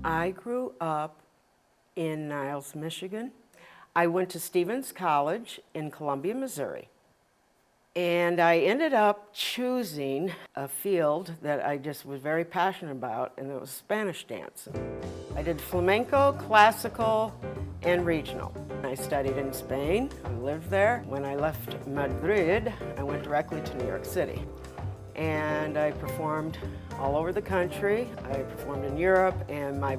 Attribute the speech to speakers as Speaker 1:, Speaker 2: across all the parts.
Speaker 1: I grew up in Niles, Michigan. I went to Stevens College in Columbia, Missouri. And I ended up choosing a field that I just was very passionate about, and it was Spanish dance. I did flamenco, classical, and regional. I studied in Spain. I lived there. When I left Madrid, I went directly to New York City. And I performed all over the country. I performed in Europe, and my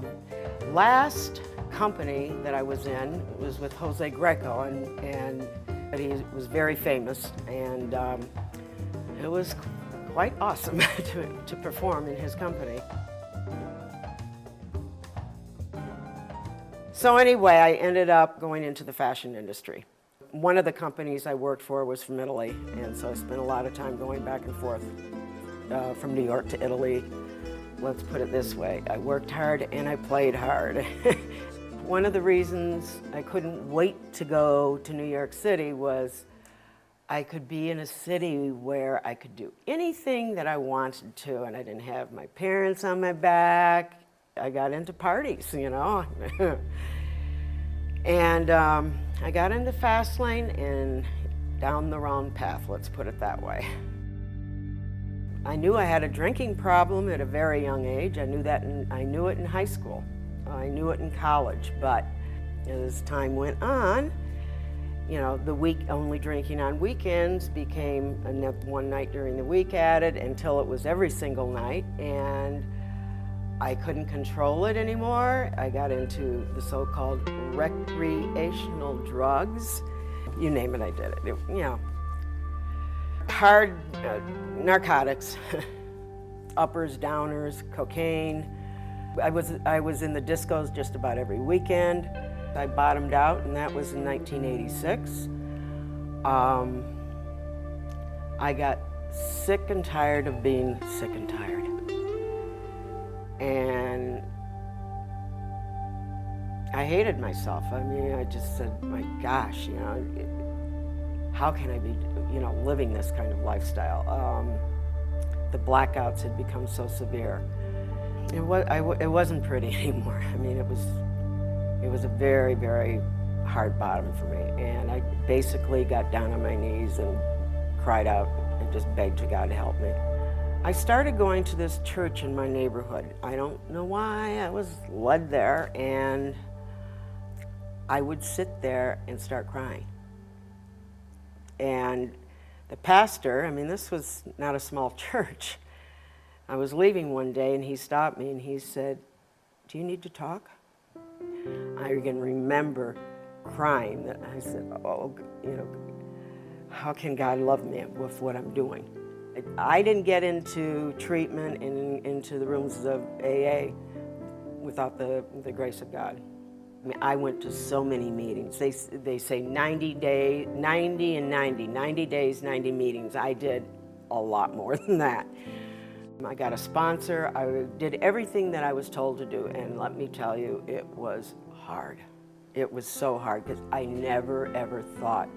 Speaker 1: last company that I was in was with Jose Greco, and he was very famous, and it was quite awesome to perform in his company. So anyway, I ended up going into the fashion industry. One of the companies I worked for was from Italy, and so I spent a lot of time going back and forth from New York to Italy. Let's put it this way, I worked hard and I played hard. One of the reasons I couldn't wait to go to New York City was I could be in a city where I could do anything that I wanted to, and I didn't have my parents on my back. I got into parties, you know. And I got into fast lane and down the wrong path, let's put it that way. I knew I had a drinking problem at a very young age. I knew it in high school. I knew it in college, but as time went on, you know, only drinking on weekends became one night during the week added until it was every single night, and I couldn't control it anymore. I got into the so-called recreational drugs. You name it, I did it. You know, hard narcotics, uppers, downers, cocaine. I was in the discos just about every weekend. I bottomed out, and that was in 1986. I got sick and tired of being sick and tired. And I hated myself. I mean, I just said, my gosh, you know, how can I be, you know, living this kind of lifestyle? The blackouts had become so severe. It wasn't pretty anymore. I mean, it was a very, very hard bottom for me. And I basically got down on my knees and cried out and just begged to God to help me. I started going to this church in my neighborhood. I don't know why, I was led there, and I would sit there and start crying. And the pastor, I mean, this was not a small church. I was leaving one day and he stopped me and he said, "Do you need to talk?" I can remember crying. That I said, "Oh, you know, how can God love me with what I'm doing?" I didn't get into treatment and into the rooms of AA without the grace of God. I mean, I went to so many meetings. They say 90 days, 90 and 90, 90 days, 90 meetings. I did a lot more than that. I got a sponsor. I did everything that I was told to do, and let me tell you, it was hard. It was so hard because I never ever thought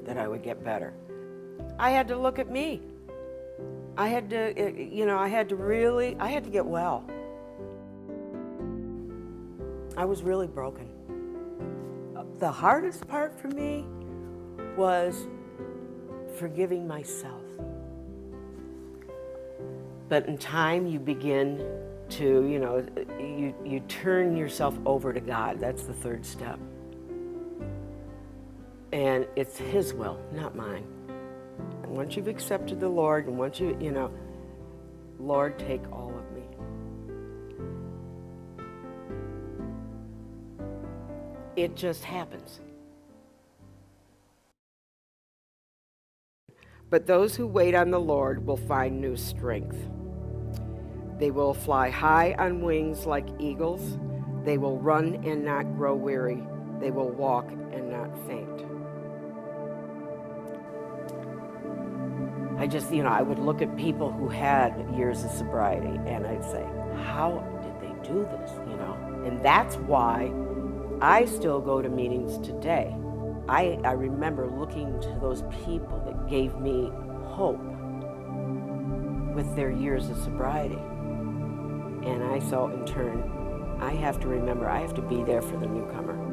Speaker 1: that I would get better. I had to look at me. I had to, you know, I had to get well. I was really broken. The hardest part for me was forgiving myself. But in time, you begin to, you know, you turn yourself over to God. That's the third step. And it's His will, not mine. And once you've accepted the Lord, and once you know, Lord, take all of me. It just happens. But those who wait on the Lord will find new strength. They will fly high on wings like eagles. They will run and not grow weary. They will walk and not faint. I just, you know, I would look at people who had years of sobriety and I'd say, how did they do this, you know? And that's why I still go to meetings today. I remember looking to those people that gave me hope with their years of sobriety. And I so in turn I have to remember, I have to be there for the newcomer.